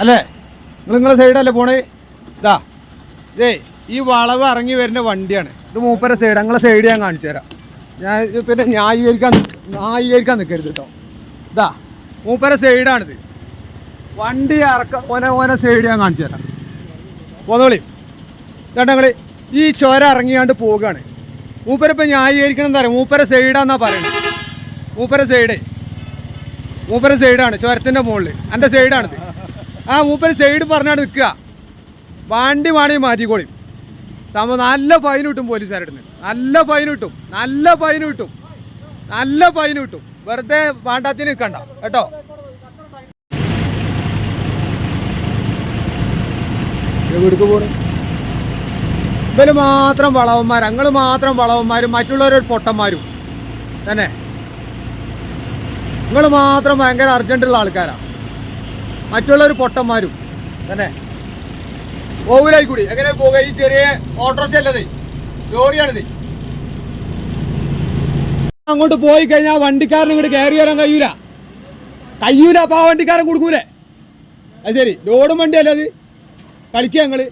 അല്ലേ? നിങ്ങളെ സൈഡല്ലേ പോണേ? ഇതാ ഈ വളവ് ഇറങ്ങി വരുന്ന വണ്ടിയാണ് ഇത്. മൂപ്പര സൈഡ്, നിങ്ങളെ സൈഡ് ഞാൻ കാണിച്ചു തരാം. ഞാൻ പിന്നെ ന്യായീകരിക്കാൻ നിൽക്കരുത് കേട്ടോ. ഇതാ മൂപ്പര സൈഡാണിത്. വണ്ടി ഓനെ സൈഡ് ഞാൻ കാണിച്ചു തരാം. പോന്നോളി. ഞങ്ങൾ ഈ ചുര ഇറങ്ങിയാണ്ട് പോവുകയാണ്. മൂപ്പരിപ്പോൾ ന്യായീകരിക്കണം എന്താ പറയുക? മൂപ്പര സൈഡാന്നാ പറയുന്നത്. മൂപ്പര സൈഡാണ് ചുരത്തിൻ്റെ മുകളിൽ. എൻ്റെ സൈഡാണിത്. ആ മൂപ്പര് സൈഡ് പറഞ്ഞാണ് നിൽക്കുക. വണ്ടി വേണമെങ്കിൽ മാറ്റിക്കോളിയും. സംഭവം നല്ല ഫൈൻ കിട്ടും പോലീസുകാരുടെ അടുത്ത്. നല്ല ഫൈൻ കിട്ടും. വെറുതെ വേണ്ടാത്തിന് നിൽക്കണ്ട കേട്ടോ. എവിടേക്ക് പോണു? ഇവര് മാത്രം വളവന്മാർ, ഞങ്ങൾ മാത്രം വളവന്മാരും, മറ്റുള്ളവരൊരു പൊട്ടന്മാരും തന്നെ. നിങ്ങൾ മാത്രം ഭയങ്കര അർജന്റുള്ള ആൾക്കാരാണ്, മറ്റുള്ളവർ പൊട്ടന്മാരും തന്നെ. പോകൂലായി കൂടി എങ്ങനെ പോകുക? ഈ ചെറിയ ഓട്ടോറിക്ഷ അല്ലത്, ലോറിയാണിത്. അങ്ങോട്ട് പോയി കഴിഞ്ഞാൽ വണ്ടിക്കാരൻ ഇങ്ങോട്ട് കയറി വരാൻ കഴിയൂല. അപ്പോൾ ആ വണ്ടിക്കാരൻ കൊടുക്കൂലേ? അത് ശരി, ലോഡും വണ്ടി അല്ലേ അത്? കളിക്കുക ഞങ്ങള്.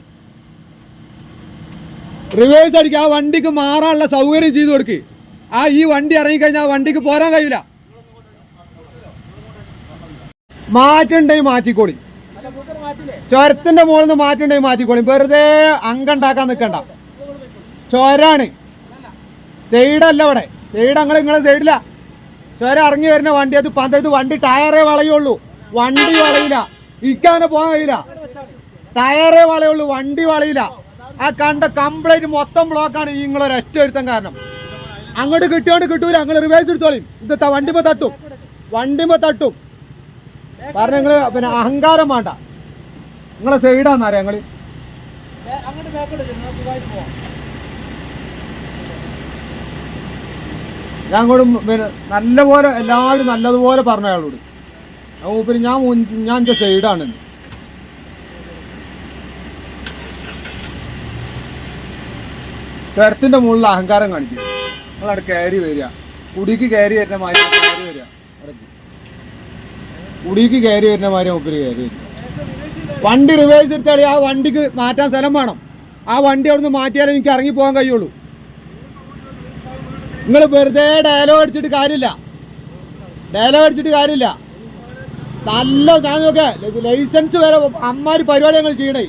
റിവേഴ്സ് അടിക്കുക. ആ വണ്ടിക്ക് മാറാനുള്ള സൗകര്യം ചെയ്തു കൊടുക്ക്. ഈ വണ്ടി ഇറങ്ങിക്കഴിഞ്ഞാൽ വണ്ടിക്ക് പോരാൻ കഴിയൂല. മാറ്റുണ്ടെങ്കിൽ മാറ്റിക്കോളി. ചുരത്തിന്റെ മുകളിൽ നിന്ന് മാറ്റുണ്ടെങ്കിൽ മാറ്റിക്കോളി. വെറുതെ അങ്കുണ്ടാക്കാൻ നിൽക്കണ്ട. ചുരാണ്, സൈഡല്ല ഇവിടെ. സൈഡ് നിങ്ങളെ സൈഡില്ല. ചുരം ഇറങ്ങി വരുന്ന വണ്ടി അത് പന്തടുത്ത് വണ്ടി ടയറേ വളയുള്ളൂ, വണ്ടി വളയില്ല. ഇരിക്കാതെ പോകാൻ കഴിയില്ല. ടയറേ വളയുള്ളൂ, വണ്ടി വളയില്ല. ആ കണ്ട കംപ്ലൈന്റ് മൊത്തം ബ്ലോക്കാണ് നിങ്ങളൊരു ഒറ്റ ഒരുത്തം കാരണം. അങ്ങോട്ട് കിട്ടിയോണ്ട് കിട്ടൂല. നിങ്ങൾ റിവേഴ്സ് എടുത്തോളിയും. ഇത് വണ്ടിമ തട്ടും പറഞ്ഞ നിങ്ങള് പിന്നെ അഹങ്കാരം വേണ്ട. നിങ്ങളെ സൈഡാന്നറിയാം ഞങ്ങള്. ഞാൻ അങ്ങോട്ടും പിന്നെ നല്ലപോലെ എല്ലാവരും നല്ലതുപോലെ പറഞ്ഞ അയാളോട്. പിന്നെ ഞാൻ എൻ്റെ സൈഡാണ്. ചുരത്തിൻ്റെ മുകളിൽ അഹങ്കാരം കാണിക്കുക. നിങ്ങളവിടെ കയറി വരിക, കുടിക്ക് കയറി വരുന്ന മാതിരി വരിക. കുടിക്ക് കയറി വരുന്ന മാതിരി മുപ്പര് കയറി വരിക. വണ്ടി റിവേഴ്സ് എടുത്താൽ ആ വണ്ടിക്ക് മാറ്റാൻ സ്ഥലം വേണം. ആ വണ്ടി അവിടെ നിന്ന് മാറ്റിയാലേ എനിക്ക് ഇറങ്ങി പോകാൻ കഴിയുള്ളൂ. നിങ്ങൾ വെറുതെ ഡയലോഗ് അടിച്ചിട്ട് കാര്യമില്ല. നല്ല ഞാൻ നോക്കേ ലൈസൻസ് വരെ അമ്മാര് പരിപാടി ഞങ്ങൾ ചെയ്യണേ.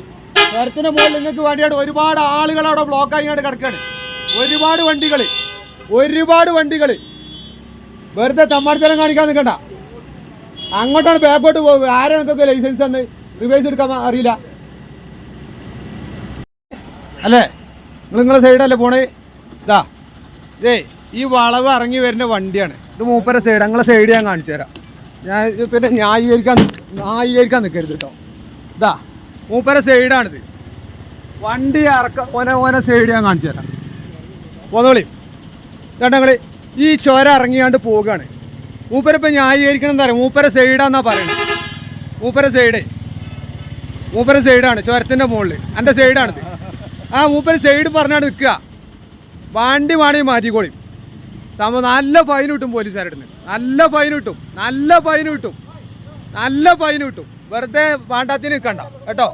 ചുരത്തിന് മുകളിൽ നിങ്ങൾക്ക് വേണ്ടിയാണ് ഒരുപാട് ആളുകൾ അവിടെ ബ്ലോക്കായി കിടക്കുകയാണ്. ഒരുപാട് വണ്ടികൾ വെറുതെ തമ്മാടിത്തരം കാണിക്കാൻ നിൽക്കണ്ട. അങ്ങോട്ടാണ് ബാക്കോട്ട് പോകുക. ആരാണ് നിങ്ങൾക്ക് ലൈസൻസ് തന്നെ റിവേഴ്സ് എടുക്കാൻ അറിയില്ല അല്ലേ? നിങ്ങളെ സൈഡല്ലേ പോണേ? ഇതാ ഈ വളവ് ഇറങ്ങി വരുന്ന വണ്ടിയാണ് ഇത്. മൂപ്പര സൈഡ്, നിങ്ങളെ സൈഡ് ഞാൻ കാണിച്ചു തരാം. ഞാൻ പിന്നെ ന്യായീകരിക്കാൻ നിൽക്കരുത് കേട്ടോ. ഇതാ മൂപ്പര സൈഡാണിത്. വണ്ടി ഓനെ സൈഡ് ഞാൻ കാണിച്ചു തരാം. പോന്നോളി. ചേട്ടങ്ങൾ ഈ ചുര ഇറങ്ങിയാണ്ട് പോവുകയാണ്. മൂപ്പരിപ്പോൾ ന്യായീകരിക്കണം എന്താ പറയുക? മൂപ്പര സൈഡാന്നാ പറയുന്നത്. മൂപ്പര സൈഡാണ് ചുരത്തിൻ്റെ മുകളിൽ. എൻ്റെ സൈഡാണിത്. ആ മൂപ്പര് സൈഡ് പറഞ്ഞാണ് നിൽക്കുക. വണ്ടി വേണമെങ്കിൽ മാറ്റിക്കോളിയും. സംഭവം നല്ല ഫൈൻ കിട്ടും പോലീസുകാരുടെ അടുത്ത്. നല്ല ഫൈൻ കിട്ടും. വെറുതെ വേണ്ടാത്തിന് നിൽക്കണ്ട കേട്ടോ.